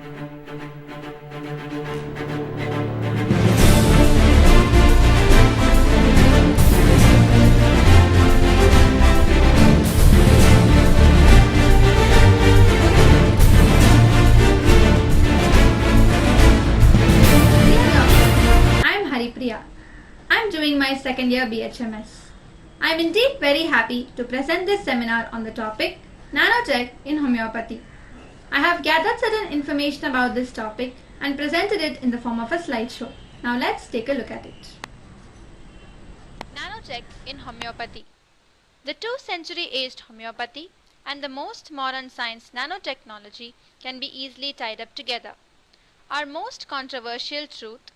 I'm Haripriya. I'm doing my second year BHMS. I'm indeed very happy to present this seminar on the topic nanotech in homeopathy. I have gathered certain information about this topic and presented it in the form of a slideshow. Now let's take a look at it. Nanotech in homeopathy. The 2-century aged homeopathy and the most modern science nanotechnology can be easily tied up together. Our most controversial truth,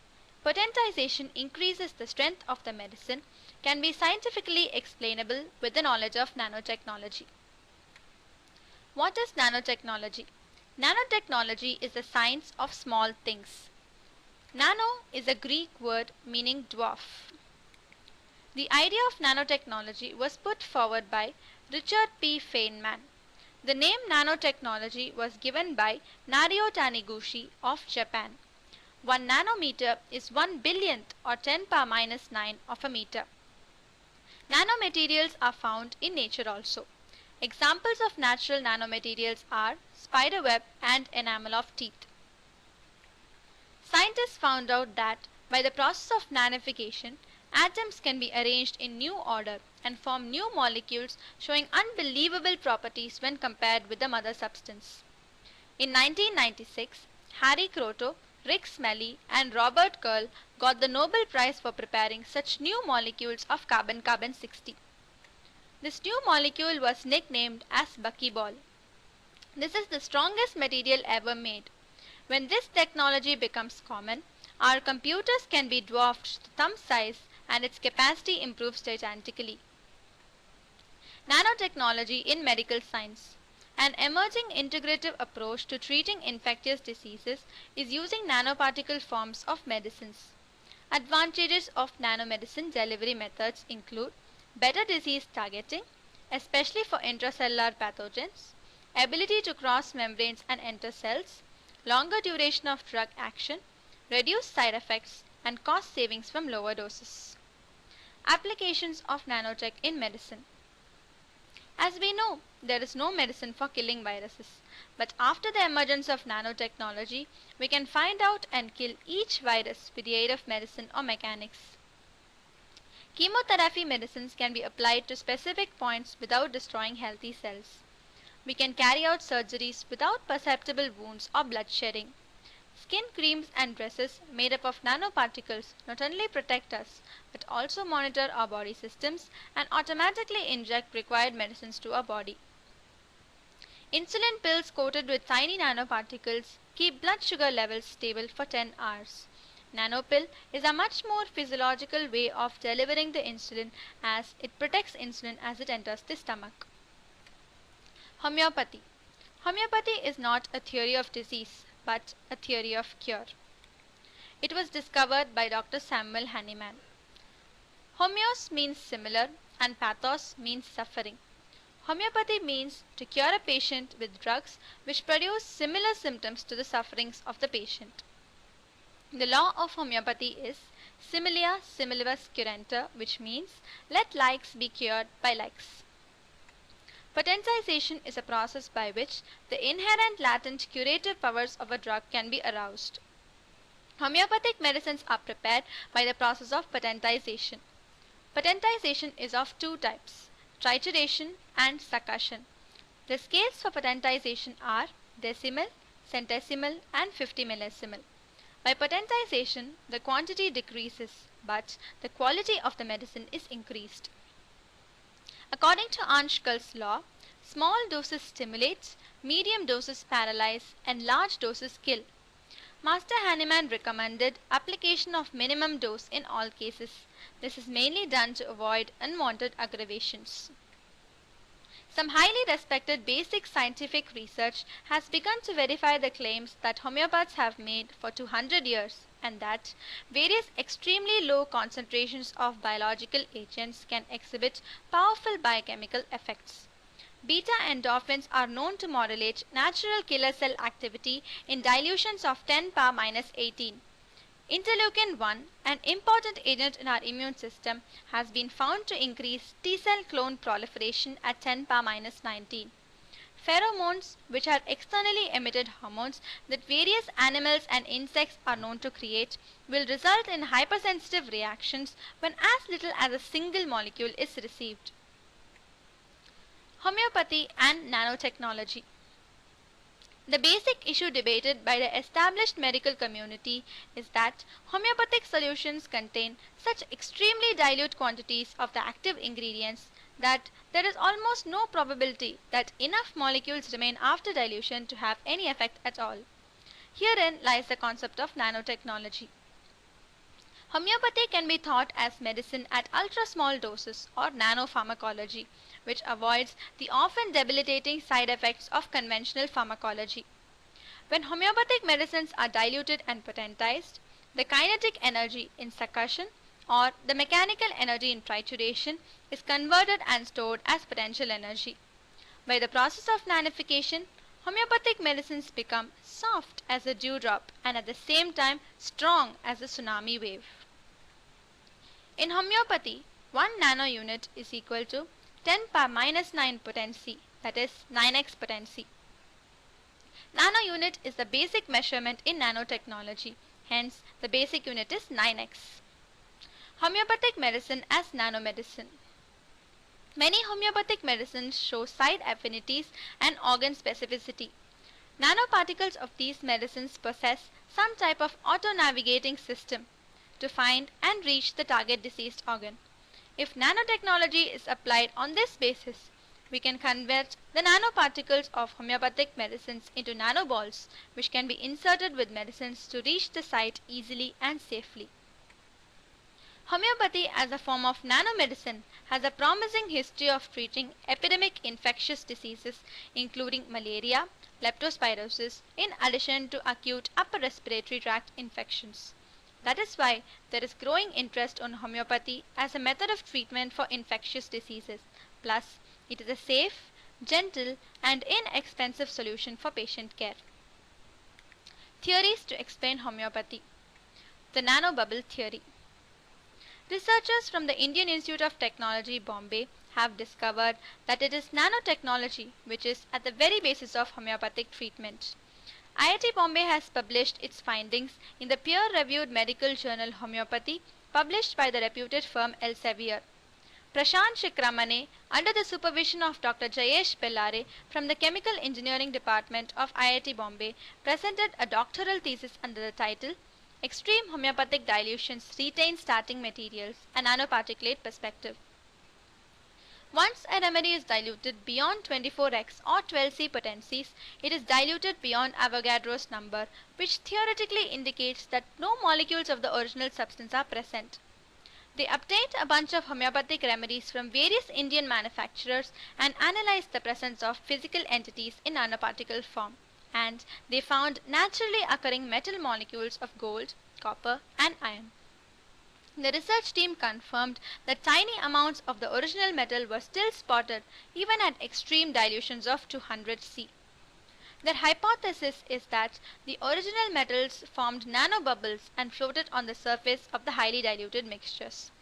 potentization increases the strength of the medicine, can be scientifically explainable with the knowledge of nanotechnology. What is nanotechnology? Nanotechnology is the science of small things. Nano is a Greek word meaning dwarf. The idea of nanotechnology was put forward by Richard P. Feynman. The name nanotechnology was given by Nario Taniguchi of Japan. 1 nanometer is 1 billionth or 10 power minus 9 of a meter. Nanomaterials are found in nature also. Examples of natural nanomaterials are spiderweb and enamel of teeth. Scientists found out that by the process of nanification, atoms can be arranged in new order and form new molecules showing unbelievable properties when compared with the mother substance. In 1996, Harry Kroto, Rick Smelly and Robert Curl got the Nobel Prize for preparing such new molecules of carbon-carbon 60. This new molecule was nicknamed as buckyball. This is the strongest material ever made. When this technology becomes common, our computers can be dwarfed to thumb size and its capacity improves gigantically. Nanotechnology in medical science. An emerging integrative approach to treating infectious diseases is using nanoparticle forms of medicines. Advantages of nanomedicine delivery methods include better disease targeting, especially for intracellular pathogens, ability to cross membranes and enter cells, longer duration of drug action, reduced side effects, and cost savings from lower doses. Applications of nanotech in medicine. As we know, there is no medicine for killing viruses, but after the emergence of nanotechnology, we can find out and kill each virus with the aid of medicine or mechanics. Chemotherapy medicines can be applied to specific points without destroying healthy cells. We can carry out surgeries without perceptible wounds or bloodshedding. Skin creams and dresses made up of nanoparticles not only protect us, but also monitor our body systems and automatically inject required medicines to our body. Insulin pills coated with tiny nanoparticles keep blood sugar levels stable for 10 hours. Nanopill is a much more physiological way of delivering the insulin as it protects insulin as it enters the stomach. Homeopathy. Homeopathy is not a theory of disease, but a theory of cure. It was discovered by Dr. Samuel Hahnemann. Homeos means similar and pathos means suffering. Homeopathy means to cure a patient with drugs which produce similar symptoms to the sufferings of the patient. The law of homeopathy is similia similibus curantur, which means let likes be cured by likes. Potentization is a process by which the inherent latent curative powers of a drug can be aroused. Homeopathic medicines are prepared by the process of potentization. Potentization is of two types, trituration and succussion. The scales for potentization are decimal, centesimal and 50 millesimal. By potentization, the quantity decreases, but the quality of the medicine is increased. According to Anschkal's law, small doses stimulate, medium doses paralyze, and large doses kill. Master Hahnemann recommended application of minimum dose in all cases. This is mainly done to avoid unwanted aggravations. Some highly respected basic scientific research has begun to verify the claims that homeopaths have made for 200 years and that various extremely low concentrations of biological agents can exhibit powerful biochemical effects. Beta endorphins are known to modulate natural killer cell activity in dilutions of 10 power minus 18. Interleukin 1, an important agent in our immune system, has been found to increase T-cell clone proliferation at 10 power minus 19. Pheromones, which are externally emitted hormones that various animals and insects are known to create, will result in hypersensitive reactions when as little as a single molecule is received. Homeopathy and nanotechnology. The basic issue debated by the established medical community is that homeopathic solutions contain such extremely dilute quantities of the active ingredients that there is almost no probability that enough molecules remain after dilution to have any effect at all. Herein lies the concept of nanotechnology. Homeopathy can be thought as medicine at ultra small doses or nanopharmacology, which avoids the often debilitating side effects of conventional pharmacology. When homeopathic medicines are diluted and potentized, the kinetic energy in succussion or the mechanical energy in trituration is converted and stored as potential energy. By the process of nanification, homeopathic medicines become soft as a dewdrop and at the same time strong as a tsunami wave. In homeopathy, 1 nanounit is equal to 10 power minus 9 potency, that is 9x potency. Nanounit is the basic measurement in nanotechnology, hence the basic unit is 9x. Homeopathic medicine as nanomedicine. Many homeopathic medicines show side affinities and organ specificity. Nanoparticles of these medicines possess some type of auto-navigating system to find and reach the target diseased organ. If nanotechnology is applied on this basis, we can convert the nanoparticles of homeopathic medicines into nanoballs, which can be inserted with medicines to reach the site easily and safely. Homeopathy as a form of nanomedicine has a promising history of treating epidemic infectious diseases including malaria, leptospirosis, in addition to acute upper respiratory tract infections. That is why there is growing interest on homeopathy as a method of treatment for infectious diseases. Plus, it is a safe, gentle, and inexpensive solution for patient care. Theories to explain homeopathy. The nanobubble theory. Researchers from the Indian Institute of Technology, Bombay, have discovered that it is nanotechnology which is at the very basis of homeopathic treatment. IIT Bombay has published its findings in the peer-reviewed medical journal Homeopathy, published by the reputed firm Elsevier. Prashant Shikramane, under the supervision of Dr. Jayesh Bellare from the Chemical Engineering Department of IIT Bombay, presented a doctoral thesis under the title Extreme Homeopathic Dilutions Retain Starting Materials, a Nanoparticulate Perspective. Once a remedy is diluted beyond 24x or 12C potencies, it is diluted beyond Avogadro's number, which theoretically indicates that no molecules of the original substance are present. They obtained a bunch of homeopathic remedies from various Indian manufacturers and analyzed the presence of physical entities in nanoparticle form, and they found naturally occurring metal molecules of gold, copper, and iron. The research team confirmed that tiny amounts of the original metal were still spotted even at extreme dilutions of 200 C. Their hypothesis is that the original metals formed nanobubbles and floated on the surface of the highly diluted mixtures.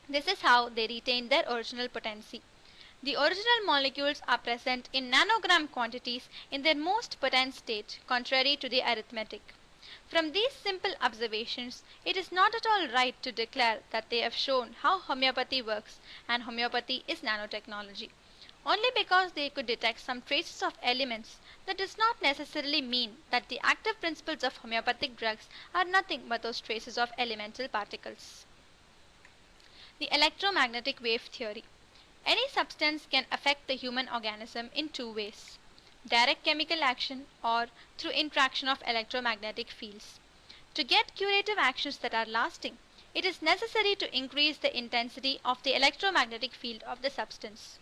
This is how they retained their original potency. The original molecules are present in nanogram quantities in their most potent state, contrary to the arithmetic. From these simple observations, it is not at all right to declare that they have shown how homeopathy works and homeopathy is nanotechnology. Only because they could detect some traces of elements, that does not necessarily mean that the active principles of homeopathic drugs are nothing but those traces of elemental particles. The electromagnetic wave theory. Any substance can affect the human organism in two ways: direct chemical action or through interaction of electromagnetic fields. To get curative actions that are lasting, it is necessary to increase the intensity of the electromagnetic field of the substance.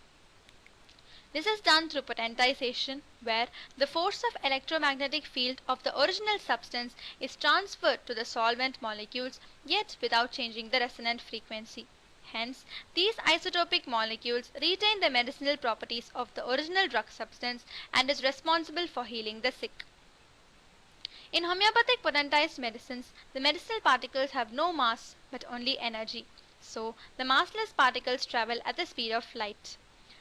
This is done through potentization, where the force of electromagnetic field of the original substance is transferred to the solvent molecules, yet without changing the resonant frequency. Hence, these isotopic molecules retain the medicinal properties of the original drug substance and is responsible for healing the sick. In homeopathic potentized medicines, the medicinal particles have no mass but only energy. So, the massless particles travel at the speed of light.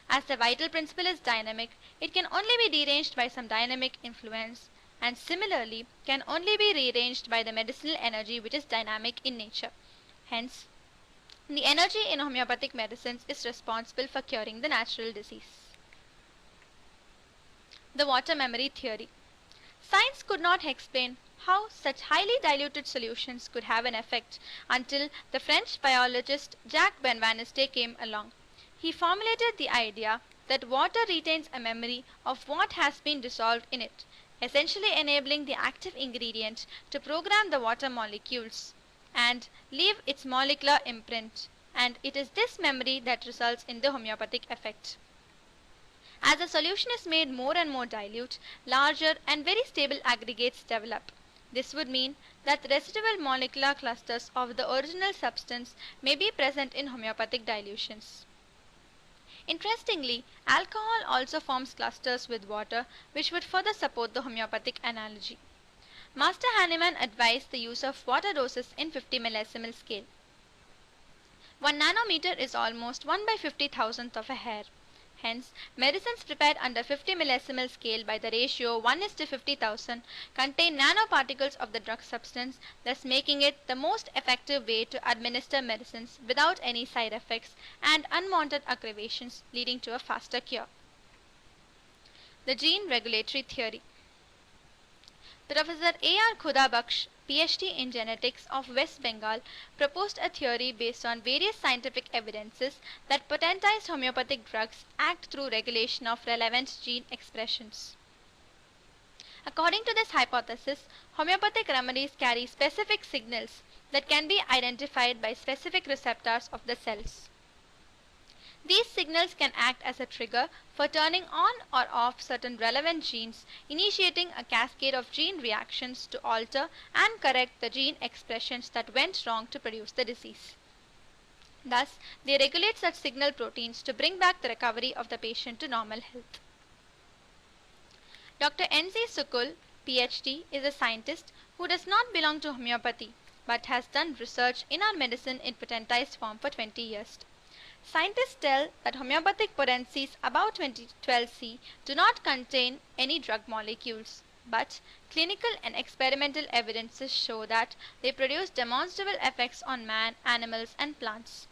As the vital principle is dynamic, it can only be deranged by some dynamic influence, and similarly can only be rearranged by the medicinal energy which is dynamic in nature. Hence, the energy in homeopathic medicines is responsible for curing the natural disease. The water memory theory. Science could not explain how such highly diluted solutions could have an effect until the French biologist Jacques Benveniste came along. He formulated the idea that water retains a memory of what has been dissolved in it, essentially enabling the active ingredient to program the water molecules and leave its molecular imprint, and it is this memory that results in the homeopathic effect. As the solution is made more and more dilute, larger and very stable aggregates develop. This would mean that residual molecular clusters of the original substance may be present in homeopathic dilutions. Interestingly, alcohol also forms clusters with water, which would further support the homeopathic analogy. Master Hahnemann advised the use of water doses in 50 millesimal scale. 1 nanometer is almost 1 by 50,000th of a hair. Hence, medicines prepared under 50 millesimal scale by the ratio 1:50,000 contain nanoparticles of the drug substance, thus making it the most effective way to administer medicines without any side effects and unwanted aggravations, leading to a faster cure. The gene regulatory theory. Professor A.R. Khudabakhsh, PhD in genetics of West Bengal, proposed a theory based on various scientific evidences that potentized homeopathic drugs act through regulation of relevant gene expressions. According to this hypothesis, homeopathic remedies carry specific signals that can be identified by specific receptors of the cells. These signals can act as a trigger for turning on or off certain relevant genes, initiating a cascade of gene reactions to alter and correct the gene expressions that went wrong to produce the disease. Thus, they regulate such signal proteins to bring back the recovery of the patient to normal health. Dr. N.C. Sukul, PhD, is a scientist who does not belong to homeopathy but has done research in our medicine in potentized form for 20 years. Scientists tell that homeopathic potencies above 2012C do not contain any drug molecules, but clinical and experimental evidences show that they produce demonstrable effects on man, animals, and plants.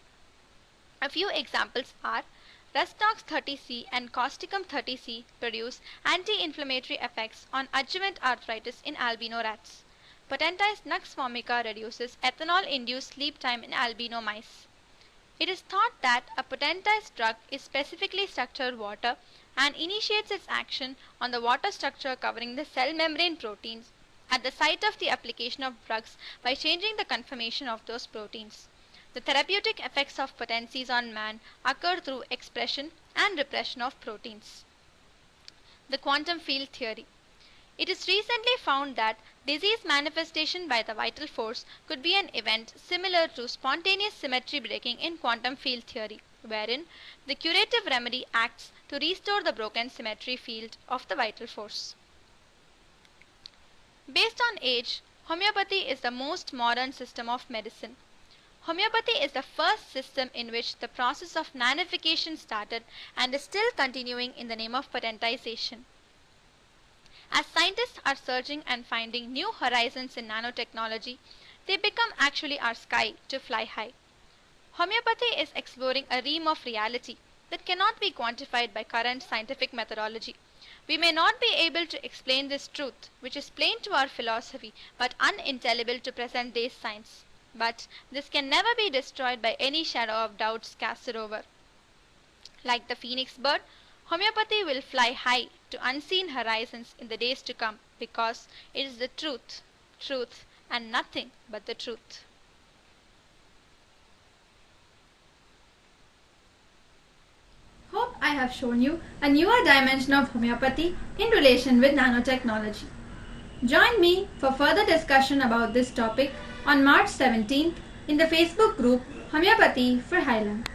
A few examples are Rustox 30C and Causticum 30C produce anti-inflammatory effects on adjuvant arthritis in albino rats. Potentized Nux vomica reduces ethanol-induced sleep time in albino mice. It is thought that a potentized drug is specifically structured water and initiates its action on the water structure covering the cell membrane proteins at the site of the application of drugs by changing the conformation of those proteins. The therapeutic effects of potencies on man occur through expression and repression of proteins. The quantum field theory. It is recently found that disease manifestation by the vital force could be an event similar to spontaneous symmetry breaking in quantum field theory, wherein the curative remedy acts to restore the broken symmetry field of the vital force. Based on age, homeopathy is the most modern system of medicine. Homeopathy is the first system in which the process of nanification started and is still continuing in the name of potentization. As scientists are searching and finding new horizons in nanotechnology, they become actually our sky to fly high. Homeopathy is exploring a realm of reality that cannot be quantified by current scientific methodology. We may not be able to explain this truth, which is plain to our philosophy but unintelligible to present day science. But this can never be destroyed by any shadow of doubts casted over. Like the phoenix bird, homeopathy will fly high to unseen horizons in the days to come because it is the truth, and nothing but the truth. Hope I have shown you a newer dimension of homeopathy in relation with nanotechnology. Join me for further discussion about this topic on March 17th in the Facebook group Homeopathy for Highland.